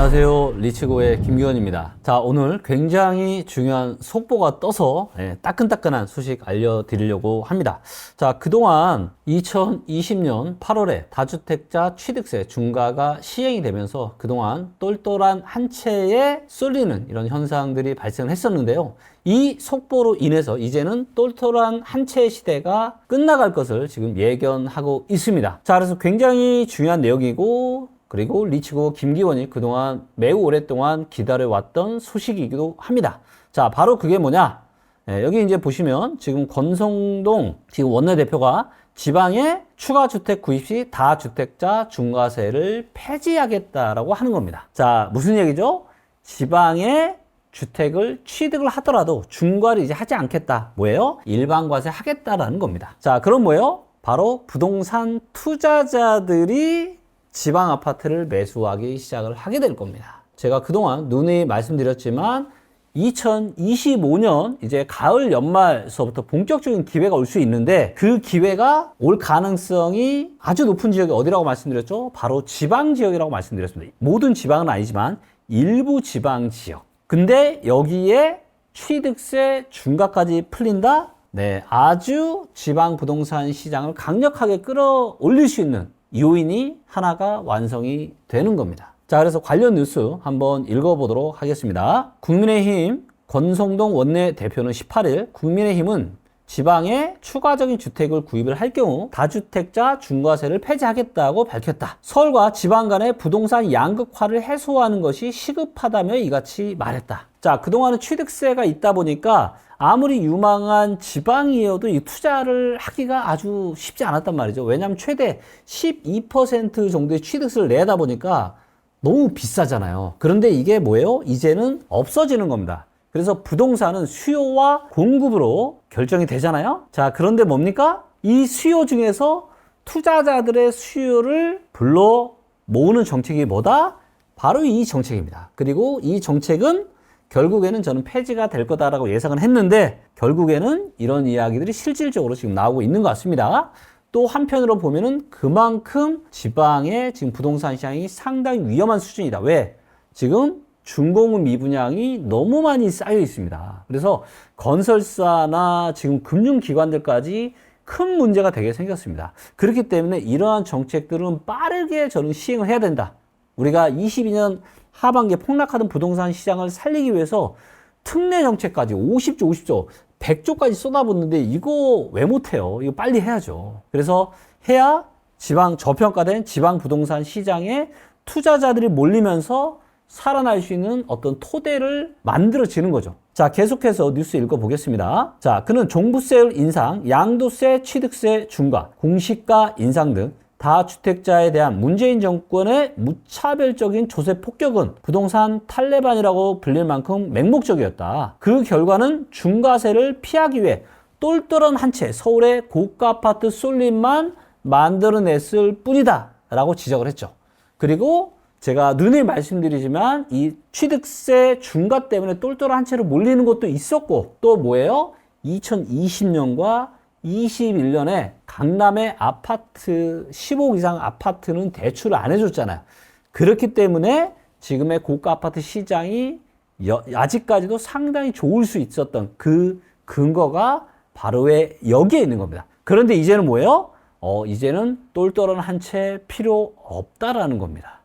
안녕하세요. 리치고의 김기원입니다. 자, 오늘 굉장히 중요한 속보가 떠서 따끈따끈한 소식 알려드리려고 합니다. 자, 그동안 2020년 8월에 다주택자 취득세 중과가 시행이 되면서 그동안 똘똘한 한 채에 쏠리는 이런 현상들이 발생했었는데요. 이 속보로 인해서 이제는 똘똘한 한 채의 시대가 끝나갈 것을 지금 예견하고 있습니다. 자, 그래서 굉장히 중요한 내용이고, 그리고 리치고 김기원이 그동안 매우 오랫동안 기다려왔던 소식이기도 합니다. 자, 바로 그게 뭐냐? 여기 이제 보시면 지금 권성동 지금 원내대표가 지방에 추가 주택 구입 시 다주택자 중과세를 폐지하겠다라고 하는 겁니다. 자, 무슨 얘기죠? 지방에 주택을 취득을 하더라도 중과를 이제 하지 않겠다. 뭐예요? 일반과세 하겠다라는 겁니다. 자, 그럼 뭐예요? 바로 부동산 투자자들이 지방 아파트를 매수하기 시작을 하게 될 겁니다. 제가 그동안 누누이 말씀드렸지만 2025년 이제 가을 연말서부터 본격적인 기회가 올 수 있는데 그 기회가 올 가능성이 아주 높은 지역이 어디라고 말씀드렸죠? 바로 지방 지역이라고 말씀드렸습니다. 모든 지방은 아니지만 일부 지방 지역. 근데 여기에 취득세 중과까지 풀린다? 네, 아주 지방 부동산 시장을 강력하게 끌어올릴 수 있는 요인이 하나가 완성이 되는 겁니다. 자, 그래서 관련 뉴스 한번 읽어보도록 하겠습니다. 국민의힘 권성동 원내대표는 18일 국민의힘은 지방에 추가적인 주택을 구입을 할 경우 다주택자 중과세를 폐지하겠다고 밝혔다. 서울과 지방 간의 부동산 양극화를 해소하는 것이 시급하다며 이같이 말했다. 자, 그동안은 취득세가 있다 보니까 아무리 유망한 지방이어도 이 투자를 하기가 아주 쉽지 않았단 말이죠. 왜냐하면 최대 12% 정도의 취득세를 내다 보니까 너무 비싸잖아요. 그런데 이게 뭐예요? 이제는 없어지는 겁니다. 그래서 부동산은 수요와 공급으로 결정이 되잖아요. 자, 그런데 뭡니까? 이 수요 중에서 투자자들의 수요를 불러 모으는 정책이 뭐다? 바로 이 정책입니다. 그리고 이 정책은 결국에는 저는 폐지가 될 거다라고 예상을 했는데 결국에는 이런 이야기들이 실질적으로 지금 나오고 있는 것 같습니다. 또 한편으로 보면은 그만큼 지방의 지금 부동산 시장이 상당히 위험한 수준이다. 왜? 지금 준공업 미분양이 너무 많이 쌓여 있습니다. 그래서 건설사나 지금 금융기관들까지 큰 문제가 되게 생겼습니다. 그렇기 때문에 이러한 정책들은 빠르게 저는 시행을 해야 된다. 우리가 22년 하반기에 폭락하던 부동산 시장을 살리기 위해서 특례 정책까지 50조, 100조까지 쏟아붓는데 이거 왜 못해요? 이거 빨리 해야죠. 그래서 해야 지방 저평가된 지방 부동산 시장에 투자자들이 몰리면서 살아날 수 있는 어떤 토대를 만들어지는 거죠. 자, 계속해서 뉴스 읽어보겠습니다. 자, 그는 종부세 인상, 양도세, 취득세 중과, 공시가 인상 등 다주택자에 대한 문재인 정권의 무차별적인 조세 폭격은 부동산 탈레반이라고 불릴 만큼 맹목적이었다. 그 결과는 중과세를 피하기 위해 똘똘한 한 채 서울의 고가 아파트 쏠림만 만들어냈을 뿐이다 라고 지적을 했죠. 그리고 제가 누누이 말씀드리지만 이 취득세 중과 때문에 똘똘한 한 채로 몰리는 것도 있었고 또 뭐예요? 2020년과 21년에 강남의 아파트 15억 이상 아파트는 대출을 안 해줬잖아요. 그렇기 때문에 지금의 고가 아파트 시장이 아직까지도 상당히 좋을 수 있었던 그 근거가 바로 왜 여기에 있는 겁니다. 그런데 이제는 뭐예요? 이제는 똘똘한 한 채 필요 없다라는 겁니다.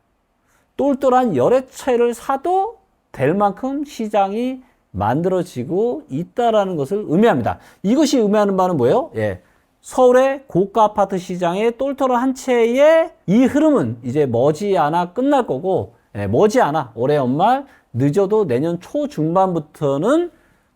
똘똘한 여러 채를 사도 될 만큼 시장이 만들어지고 있다라는 것을 의미합니다. 이것이 의미하는 바는 뭐예요? 예. 서울의 고가 아파트 시장의 똘똘한 한 채의 이 흐름은 이제 머지않아 끝날 거고, 머지않아 올해 연말 늦어도 내년 초중반부터는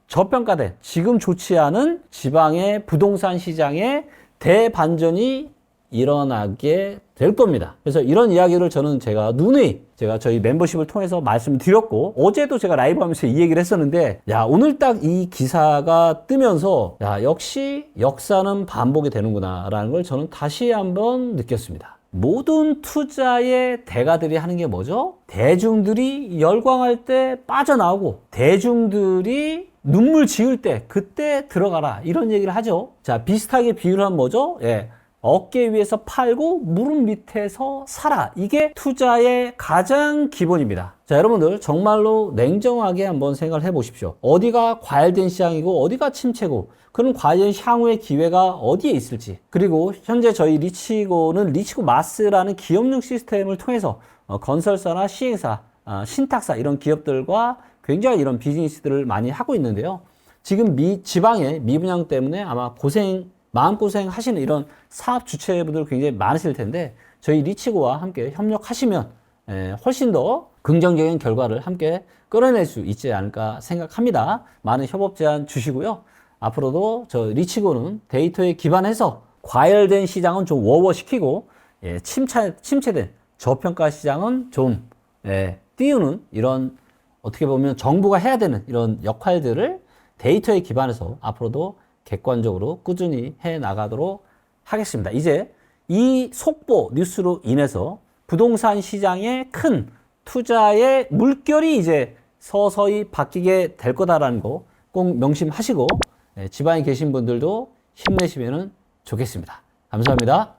저평가된 지금 좋지 않은 지방의 부동산 시장의 대반전이 일어나게 될 겁니다. 그래서 이런 이야기를 제가 누누이 저희 멤버십을 통해서 말씀을 드렸고 어제도 제가 라이브 하면서 이 얘기를 했었는데 야, 오늘 딱 이 기사가 뜨면서 야, 역시 역사는 반복이 되는구나 라는 걸 저는 다시 한번 느꼈습니다. 모든 투자의 대가들이 하는 게 뭐죠? 대중들이 열광할 때 빠져나오고 대중들이 눈물 지을 때 그때 들어가라 이런 얘기를 하죠. 자, 비슷하게 비유를 하면 뭐죠? 예. 어깨 위에서 팔고 무릎 밑에서 사라. 이게 투자의 가장 기본입니다. 자, 여러분들 정말로 냉정하게 한번 생각을 해 보십시오. 어디가 과열된 시장이고 어디가 침체고, 그럼 과연 향후의 기회가 어디에 있을지, 그리고 현재 저희 리치고는 리치고 마스라는 기업용 시스템을 통해서 건설사나 시행사, 신탁사 이런 기업들과 굉장히 이런 비즈니스들을 많이 하고 있는데요. 지금 지방의 미분양 때문에 아마 마음고생 하시는 이런 사업 주체분들 굉장히 많으실 텐데, 저희 리치고와 함께 협력하시면 훨씬 더 긍정적인 결과를 함께 끌어낼 수 있지 않을까 생각합니다. 많은 협업 제안 주시고요. 앞으로도 저 리치고는 데이터에 기반해서 과열된 시장은 좀 워워시키고, 침체된 저평가 시장은 좀 띄우는, 이런 어떻게 보면 정부가 해야 되는 이런 역할들을 데이터에 기반해서 앞으로도 객관적으로 꾸준히 해 나가도록 하겠습니다. 이제 이 속보 뉴스로 인해서 부동산 시장의 큰 투자의 물결이 이제 서서히 바뀌게 될 거다라는 거 꼭 명심하시고, 지방에 계신 분들도 힘내시면 좋겠습니다. 감사합니다.